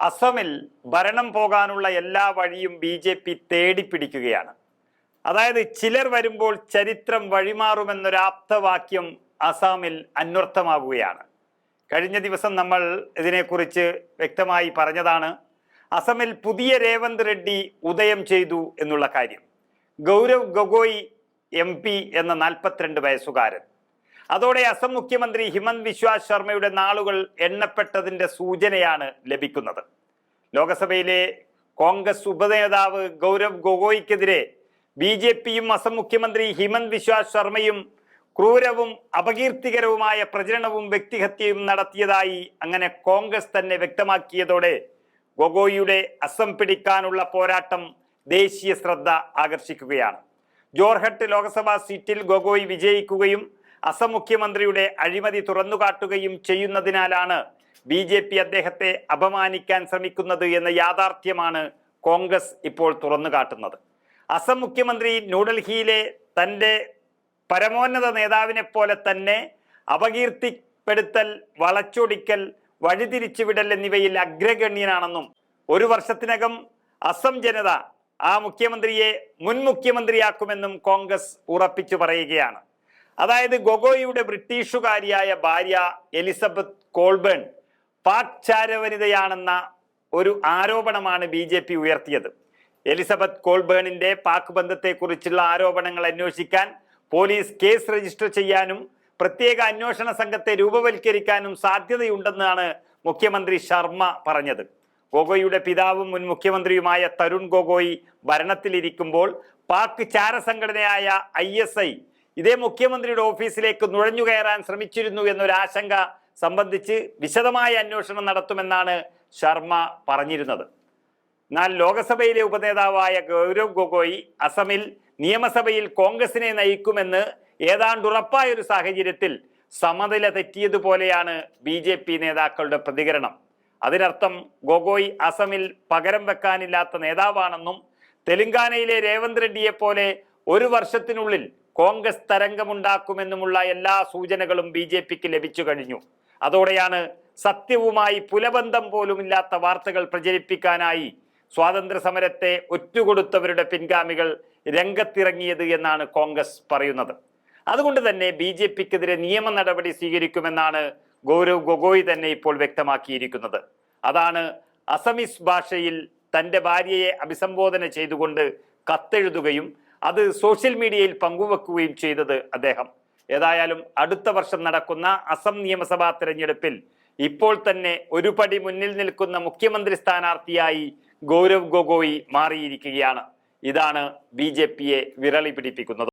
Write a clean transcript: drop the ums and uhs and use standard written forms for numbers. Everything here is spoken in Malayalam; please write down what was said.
അസമിൽ ഭരണം പോകാനുള്ള എല്ലാ വഴിയും ബി.ജെ.പി. തേടിപ്പിടിക്കുകയാണ്. അതായത് ചിലർ വരുമ്പോൾ ചരിത്രം വഴിമാറുമെന്നൊരാപ്തവാക്യം അസാമിൽ അന്വർത്ഥമാകുകയാണ്. കഴിഞ്ഞ ദിവസം നമ്മൾ ഇതിനെക്കുറിച്ച് വ്യക്തമായി പറഞ്ഞതാണ്. അസമിൽ പുതിയ രേവന്ത് റെഡ്ഡി ഉദയം ചെയ്തു എന്നുള്ള കാര്യം. ഗൗരവ് ഗൊഗോയ് MP എന്ന 42 വയസ്സുകാരൻ. അതോടെ അസം മുഖ്യമന്ത്രി ഹിമന്ത് ബിശ്വ ശർമ്മയുടെ നാളുകൾ എണ്ണപ്പെട്ടതിന്റെ സൂചനയാണ് ലഭിക്കുന്നത്. ലോകസഭയിലെ കോൺഗ്രസ് ഉപനേതാവ് ഗൗരവ് ഗൊഗോയ്ക്കെതിരെ ബി.ജെ.പിയും അസം മുഖ്യമന്ത്രി ഹിമന്ത് ബിശ്വ ശർമ്മയും ക്രൂരവും അപകീർത്തികരവുമായ പ്രചരണവും വ്യക്തിഹത്യയും നടത്തിയതായി അങ്ങനെ കോൺഗ്രസ് തന്നെ വ്യക്തമാക്കിയതോടെ ഗൊഗോയിയുടെ അസം പിടിക്കാനുള്ള പോരാട്ടം ദേശീയ ശ്രദ്ധ ആകർഷിക്കുകയാണ്. ജോർഹട്ട് ലോക്സഭാ സീറ്റിൽ ഗൊഗോയ് വിജയിക്കുകയും അസം മുഖ്യമന്ത്രിയുടെ അഴിമതി തുറന്നുകാട്ടുകയും ചെയ്യുന്നതിനാലാണ് ബി.ജെ.പി. അദ്ദേഹത്തെ അപമാനിക്കാൻ ശ്രമിക്കുന്നത് എന്ന യാഥാർത്ഥ്യമാണ് കോൺഗ്രസ് ഇപ്പോൾ തുറന്നുകാട്ടുന്നത്. അസം മുഖ്യമന്ത്രി ന്യൂഡൽഹിയിലെ തൻ്റെ പരമോന്നത നേതാവിനെ പോലെ തന്നെ അപകീർത്തിപ്പെടുത്തൽ, വളച്ചൊടിക്കൽ, വഴിതിരിച്ചുവിടൽ എന്നിവയിൽ അഗ്രഗണ്യനാണെന്നും 1 വർഷത്തിനകം അസം ജനത ആ മുഖ്യമന്ത്രിയെ മുൻ മുഖ്യമന്ത്രിയാക്കുമെന്നും കോൺഗ്രസ് ഉറപ്പിച്ചു പറയുകയാണ്. അതായത് ഗൊഗോയിയുടെ ബ്രിട്ടീഷുകാരിയായ ഭാര്യ എലിസബത്ത് കോൾബേൺ പാക് ചാരവനിതയാണെന്ന ഒരു ആരോപണമാണ് ബി.ജെ.പി. ഉയർത്തിയത്. എലിസബത്ത് കോൾബേണിന്റെ പാക് ബന്ധത്തെക്കുറിച്ചുള്ള ആരോപണങ്ങൾ അന്വേഷിക്കാൻ പോലീസ് കേസ് രജിസ്റ്റർ ചെയ്യാനും പ്രത്യേക അന്വേഷണ സംഘത്തെ രൂപവൽക്കരിക്കാനും സാധ്യതയുണ്ടെന്നാണ് മുഖ്യമന്ത്രി ശർമ്മ പറഞ്ഞത്. ഗൊഗോയിയുടെ പിതാവും മുൻ മുഖ്യമന്ത്രിയുമായ തരുൺ ഗൊഗോയി ഭരണത്തിലിരിക്കുമ്പോൾ പാക് ചാരസംഘടനയായ ISI ഇതേ മുഖ്യമന്ത്രിയുടെ ഓഫീസിലേക്ക് നുഴഞ്ഞുകയറാൻ ശ്രമിച്ചിരുന്നു എന്നൊരാശങ്ക സംബന്ധിച്ച് വിശദമായ അന്വേഷണം നടത്തുമെന്നാണ് ശർമ്മ പറഞ്ഞിരുന്നത്. എന്നാൽ ലോകസഭയിലെ ഉപനേതാവായ ഗൗരവ് ഗൊഗോയി അസമിൽ നിയമസഭയിൽ കോൺഗ്രസിനെ നയിക്കുമെന്ന് ഏതാണ്ട് ഉറപ്പായൊരു സാഹചര്യത്തിൽ സമനില തെറ്റിയതുപോലെയാണ് ബി.ജെ.പി. നേതാക്കളുടെ പ്രതികരണം. അതിനർത്ഥം ഗൊഗോയ് അസമിൽ പകരം വെക്കാനില്ലാത്ത നേതാവാണെന്നും തെലങ്കാനയിലെ രേവന്ത് റെഡ്ഡിയെ പോലെ 1 വർഷത്തിനുള്ളിൽ കോൺഗ്രസ് തരംഗമുണ്ടാക്കുമെന്നുമുള്ള എല്ലാ സൂചനകളും ബി.ജെ.പിക്ക് ലഭിച്ചു കഴിഞ്ഞു. അതോടെയാണ് സത്യവുമായി പുലബന്ധം പോലുമില്ലാത്ത വാർത്തകൾ പ്രചരിപ്പിക്കാനായി സ്വാതന്ത്ര്യ സമരത്തെ ഒറ്റുകൊടുത്തവരുടെ പിൻഗാമികൾ രംഗത്തിറങ്ങിയത് എന്നാണ് കോൺഗ്രസ് പറയുന്നത്. അതുകൊണ്ട് തന്നെ ബി.ജെ.പിക്കെതിരെ നിയമ നടപടി സ്വീകരിക്കുമെന്നാണ് ഗൗരവ് ഗൊഗോയ് തന്നെ ഇപ്പോൾ വ്യക്തമാക്കിയിരിക്കുന്നത്. അതാണ് അസമീസ് ഭാഷയിൽ തൻ്റെ ഭാര്യയെ അഭിസംബോധന ചെയ്തുകൊണ്ട് കത്തെഴുതുകയും അത് സോഷ്യൽ മീഡിയയിൽ പങ്കുവെക്കുകയും ചെയ്തത് അദ്ദേഹം. ഏതായാലും അടുത്ത വർഷം നടക്കുന്ന അസം നിയമസഭാ തെരഞ്ഞെടുപ്പിൽ ഇപ്പോൾ തന്നെ ഒരു പടി മുന്നിൽ നിൽക്കുന്ന മുഖ്യമന്ത്രി സ്ഥാനാർത്ഥിയായി ഗൗരവ് ഗൊഗോയ് മാറിയിരിക്കുകയാണ്. ഇതാണ് ബി.ജെ.പിയെ വിരളി പിടിപ്പിക്കുന്നത്.